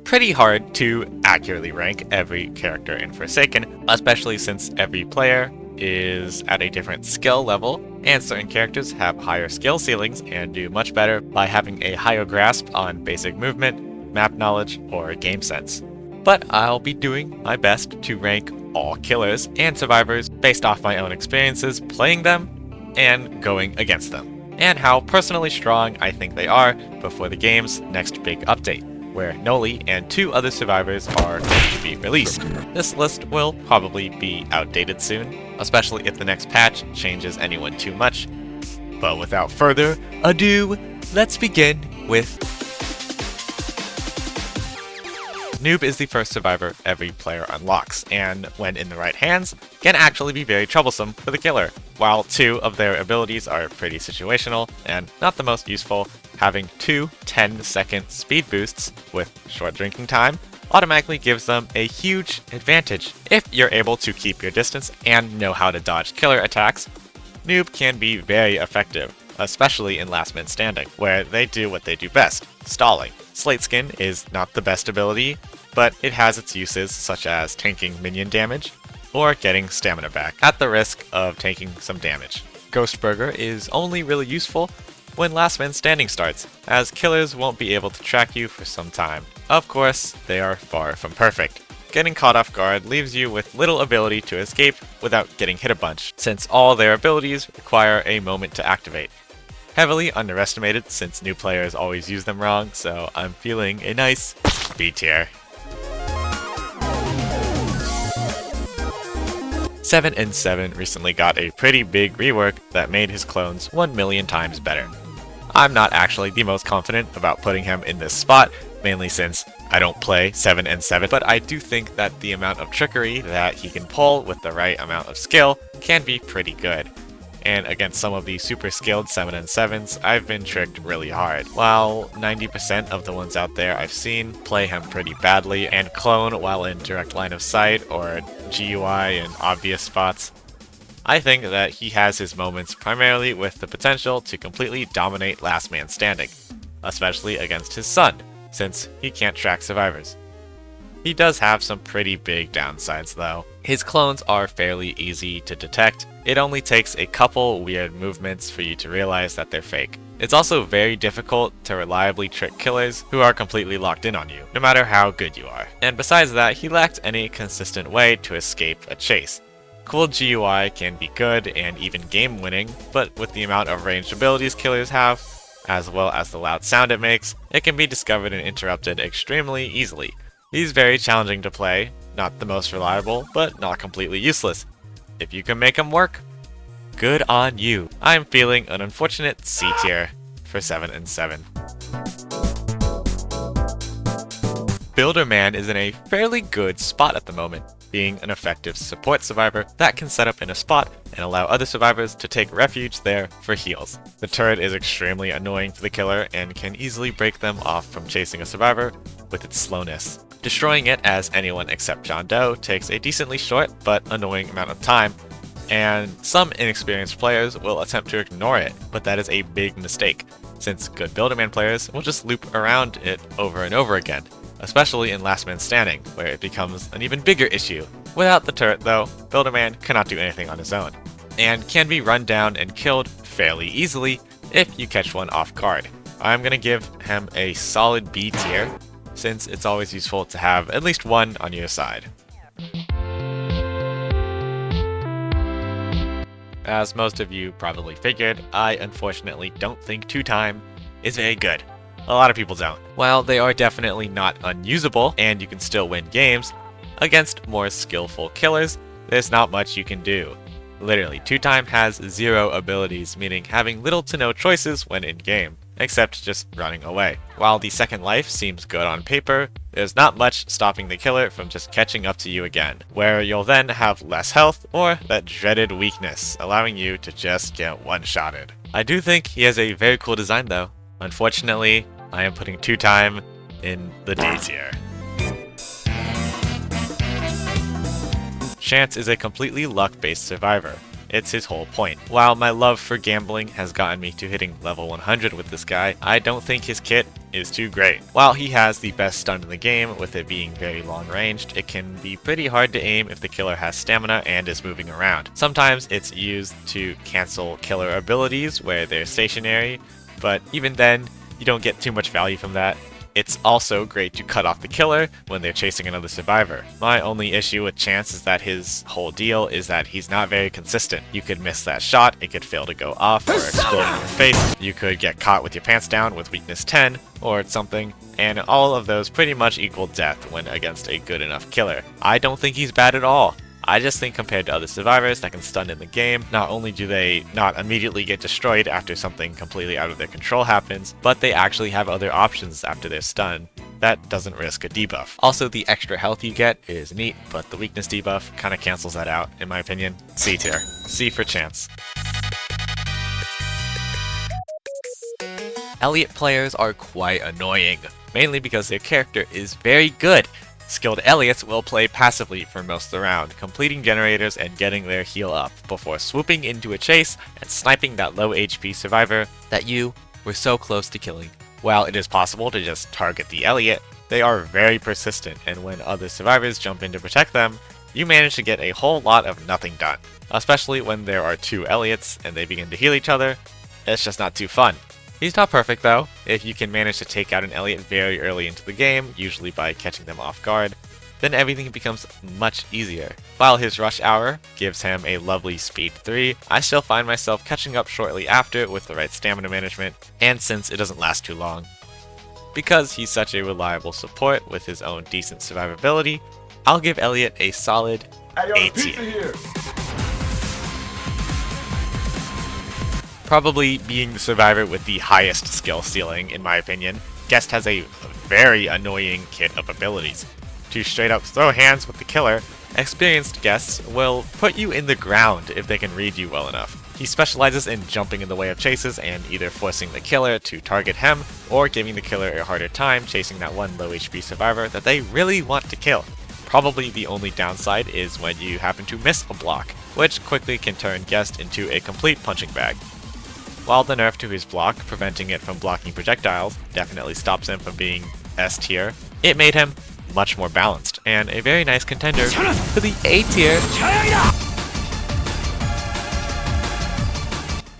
pretty hard to accurately rank every character in Forsaken, especially since every player is at a different skill level, and certain characters have higher skill ceilings and do much better by having a higher grasp on basic movement, map knowledge, or game sense. But I'll be doing my best to rank all killers and survivors based off my own experiences playing them and going against them, and how personally strong I think they are before the game's next big update, where Noli and 2 other survivors are going to be released. This list will probably be outdated soon, especially if the next patch changes anyone too much. But without further ado, let's begin with Noob is the first survivor every player unlocks, and when in the right hands, can actually be very troublesome for the killer. While 2 of their abilities are pretty situational and not the most useful, having 2 10-second speed boosts with short drinking time automatically gives them a huge advantage. If you're able to keep your distance and know how to dodge killer attacks, Noob can be very effective, especially in Last Man Standing, where they do what they do best, stalling. Slate Skin is not the best ability, but it has its uses such as tanking minion damage or getting stamina back at the risk of taking some damage. Ghost Burger is only really useful when Last Man Standing starts, as killers won't be able to track you for some time. Of course, they are far from perfect. Getting caught off guard leaves you with little ability to escape without getting hit a bunch, since all their abilities require a moment to activate. Heavily underestimated since new players always use them wrong, so I'm feeling a nice B tier. 7 and 7 recently got a pretty big rework that made his clones 1 million times better. I'm not actually the most confident about putting him in this spot, mainly since I don't play 7 and 7, but I do think that the amount of trickery that he can pull with the right amount of skill can be pretty good. And against some of the super skilled 7 and 7s, I've been tricked really hard. While 90% of the ones out there I've seen play him pretty badly and clone while in direct line of sight or GUI in obvious spots, I think that he has his moments primarily with the potential to completely dominate Last Man Standing, especially against his son, since he can't track survivors. He does have some pretty big downsides though. His clones are fairly easy to detect. It only takes a couple weird movements for you to realize that they're fake. It's also very difficult to reliably trick killers who are completely locked in on you, no matter how good you are. And besides that, he lacked any consistent way to escape a chase. Cool GUI can be good and even game winning, but with the amount of ranged abilities killers have, as well as the loud sound it makes, it can be discovered and interrupted extremely easily. He's very challenging to play, not the most reliable, but not completely useless. If you can make him work, good on you. I'm feeling an unfortunate C tier for 7 and 7. Builderman is in a fairly good spot at the moment, being an effective support survivor that can set up in a spot and allow other survivors to take refuge there for heals. The turret is extremely annoying for the killer and can easily break them off from chasing a survivor with its slowness. Destroying it as anyone except John Doe takes a decently short but annoying amount of time, and some inexperienced players will attempt to ignore it, but that is a big mistake, since good Builderman players will just loop around it over and over again, especially in Last Man Standing, where it becomes an even bigger issue. Without the turret though, Builderman cannot do anything on his own, and can be run down and killed fairly easily if you catch one off guard. I'm gonna give him a solid B tier, since it's always useful to have at least one on your side. As most of you probably figured, I unfortunately don't think TwoTime is very good. A lot of people don't. While they are definitely not unusable, and you can still win games, against more skillful killers, there's not much you can do. Literally, TwoTime has 0 abilities, meaning having little to no choices when in-game, except just running away. While the second life seems good on paper, there's not much stopping the killer from just catching up to you again, where you'll then have less health or that dreaded weakness, allowing you to just get one-shotted. I do think he has a very cool design though. Unfortunately, I am putting TwoTime in the D tier. Chance is a completely luck-based survivor. It's his whole point. While my love for gambling has gotten me to hitting level 100 with this guy, I don't think his kit is too great. While he has the best stun in the game, with it being very long ranged, it can be pretty hard to aim if the killer has stamina and is moving around. Sometimes it's used to cancel killer abilities where they're stationary, but even then, you don't get too much value from that. It's also great to cut off the killer when they're chasing another survivor. My only issue with Chance is that his whole deal is that he's not very consistent. You could miss that shot, it could fail to go off or explode in your face. You could get caught with your pants down with weakness 10 or something, and all of those pretty much equal death when against a good enough killer. I don't think he's bad at all. I just think compared to other survivors that can stun in the game, not only do they not immediately get destroyed after something completely out of their control happens, but they actually have other options after they're stunned. That doesn't risk a debuff. Also, the extra health you get is neat, but the weakness debuff kind of cancels that out, in my opinion. C tier. C for Chance. Elliot players are quite annoying, mainly because their character is very good. Skilled Elliots will play passively for most of the round, completing generators and getting their heal up, before swooping into a chase and sniping that low HP survivor that you were so close to killing. While it is possible to just target the Elliot, they are very persistent, and when other survivors jump in to protect them, you manage to get a whole lot of nothing done. Especially when there are two Elliots and they begin to heal each other, it's just not too fun. He's not perfect though. If you can manage to take out an Elliot very early into the game, usually by catching them off guard, then everything becomes much easier. While his rush hour gives him a lovely speed 3, I still find myself catching up shortly after with the right stamina management, and since it doesn't last too long. Because he's such a reliable support with his own decent survivability, I'll give Elliot a solid A tier. Probably being the survivor with the highest skill ceiling, in my opinion, Guest has a very annoying kit of abilities. To straight up throw hands with the killer, experienced Guests will put you in the ground if they can read you well enough. He specializes in jumping in the way of chases and either forcing the killer to target him, or giving the killer a harder time chasing that one low HP survivor that they really want to kill. Probably the only downside is when you happen to miss a block, which quickly can turn Guest into a complete punching bag. While the nerf to his block, preventing it from blocking projectiles, definitely stops him from being S tier, it made him much more balanced, and a very nice contender for the A tier.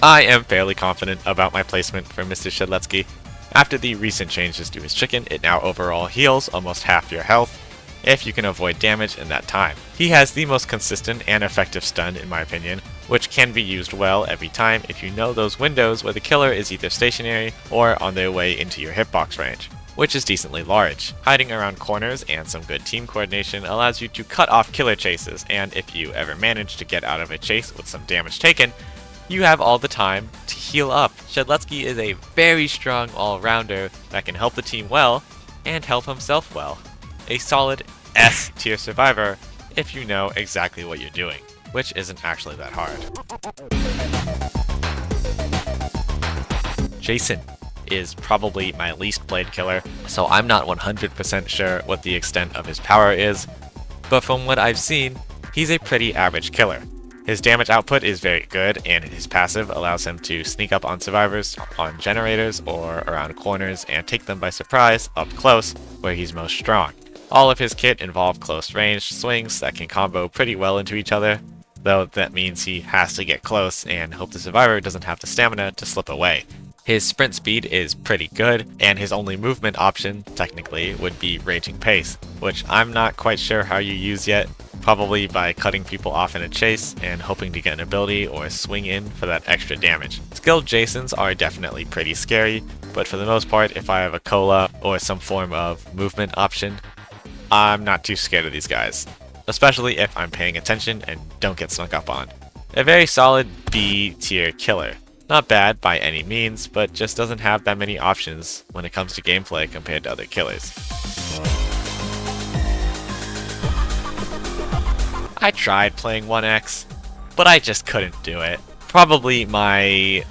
I am fairly confident about my placement for Mr. Shedletsky. After the recent changes to his chicken, it now overall heals almost half your health, if you can avoid damage in that time. He has the most consistent and effective stun in my opinion, which can be used well every time if you know those windows where the killer is either stationary or on their way into your hitbox range, which is decently large. Hiding around corners and some good team coordination allows you to cut off killer chases, and if you ever manage to get out of a chase with some damage taken, you have all the time to heal up. Shedletsky is a very strong all-rounder that can help the team well and help himself well. A solid S tier survivor if you know exactly what you're doing, which isn't actually that hard. Jason is probably my least played killer, so I'm not 100% sure what the extent of his power is, but from what I've seen, he's a pretty average killer. His damage output is very good, and his passive allows him to sneak up on survivors on generators or around corners and take them by surprise up close where he's most strong. All of his kit involve close range swings that can combo pretty well into each other, though that means he has to get close and hope the survivor doesn't have the stamina to slip away. His sprint speed is pretty good, and his only movement option, technically, would be raging pace, which I'm not quite sure how you use yet, probably by cutting people off in a chase and hoping to get an ability or swing in for that extra damage. Skilled Jasons are definitely pretty scary, but for the most part, if I have a cola or some form of movement option, I'm not too scared of these guys, especially if I'm paying attention and don't get snuck up on. A very solid B tier killer. Not bad by any means, but just doesn't have that many options when it comes to gameplay compared to other killers. I tried playing 1X, but I just couldn't do it. Probably my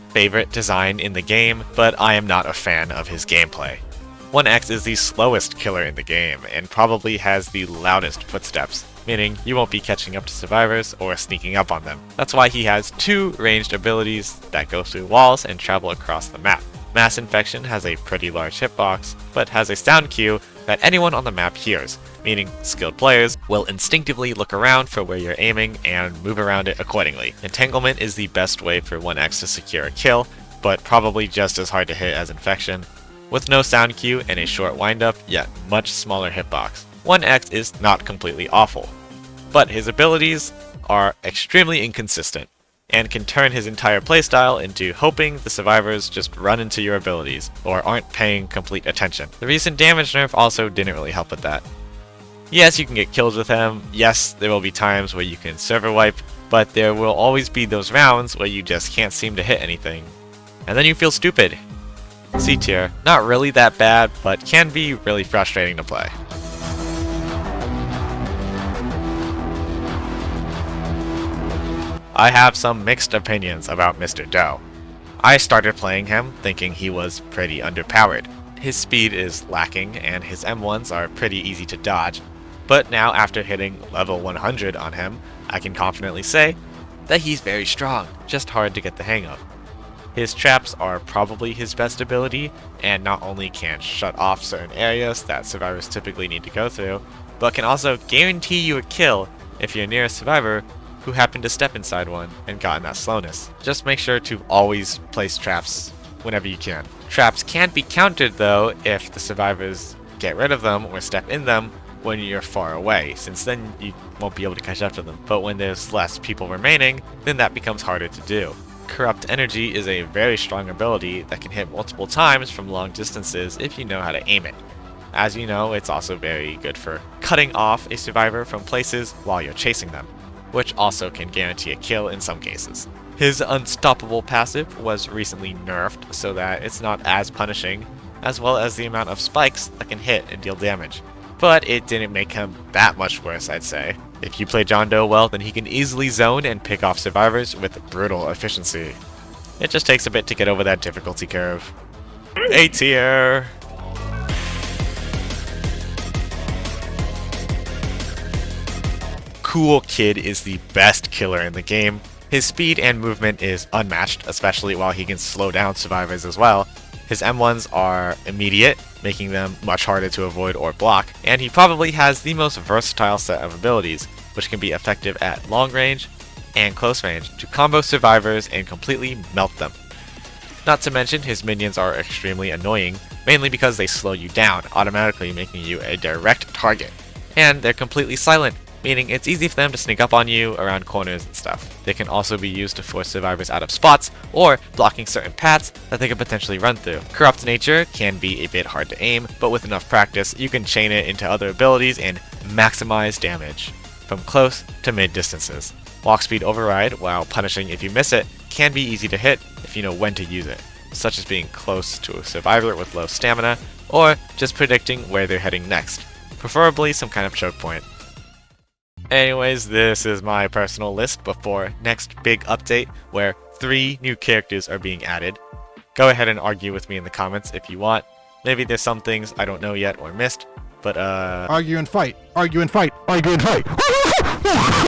favorite design in the game, but I am not a fan of his gameplay. 1X is the slowest killer in the game, and probably has the loudest footsteps, meaning you won't be catching up to survivors or sneaking up on them. That's why he has 2 ranged abilities that go through walls and travel across the map. Mass Infection has a pretty large hitbox, but has a sound cue that anyone on the map hears, meaning skilled players will instinctively look around for where you're aiming and move around it accordingly. Entanglement is the best way for 1x to secure a kill, but probably just as hard to hit as Infection. With no sound cue and a short windup, yet much smaller hitbox. 1x is not completely awful, but his abilities are extremely inconsistent, and can turn his entire playstyle into hoping the survivors just run into your abilities, or aren't paying complete attention. The recent damage nerf also didn't really help with that. Yes, you can get kills with him, yes, there will be times where you can server wipe, but there will always be those rounds where you just can't seem to hit anything. And then you feel stupid. C tier, not really that bad, but can be really frustrating to play. I have some mixed opinions about Mr. Doe. I started playing him thinking he was pretty underpowered. His speed is lacking and his M1s are pretty easy to dodge, but now after hitting level 100 on him, I can confidently say that he's very strong, just hard to get the hang of. His traps are probably his best ability, and not only can shut off certain areas that survivors typically need to go through, but can also guarantee you a kill if you're near a survivor who happened to step inside one and gotten that slowness. Just make sure to always place traps whenever you can. Traps can't be countered though if the survivors get rid of them or step in them when you're far away, since then you won't be able to catch up to them. But when there's less people remaining, then that becomes harder to do. Corrupt Energy is a very strong ability that can hit multiple times from long distances if you know how to aim it. As you know, it's also very good for cutting off a survivor from places while you're chasing them, which also can guarantee a kill in some cases. His Unstoppable passive was recently nerfed so that it's not as punishing, as well as the amount of spikes that can hit and deal damage. But it didn't make him that much worse, I'd say. If you play John Doe well, then he can easily zone and pick off survivors with brutal efficiency. It just takes a bit to get over that difficulty curve. A tier! Cool Kid is the best killer in the game. His speed and movement is unmatched, especially while he can slow down survivors as well. His M1s are immediate, making them much harder to avoid or block, and he probably has the most versatile set of abilities, which can be effective at long range and close range to combo survivors and completely melt them. Not to mention his minions are extremely annoying, mainly because they slow you down, automatically making you a direct target. And they're completely silent, meaning it's easy for them to sneak up on you around corners and stuff. They can also be used to force survivors out of spots, or blocking certain paths that they could potentially run through. Corrupt Nature can be a bit hard to aim, but with enough practice, you can chain it into other abilities and maximize damage from close to mid distances. Walk Speed Override, while punishing if you miss it, can be easy to hit if you know when to use it, such as being close to a survivor with low stamina, or just predicting where they're heading next, preferably some kind of choke point. Anyways, this is my personal list before next big update where 3 new characters are being added. Go ahead and argue with me in the comments if you want. Maybe there's some things I don't know yet or missed, but Argue and fight, argue and fight, argue and fight.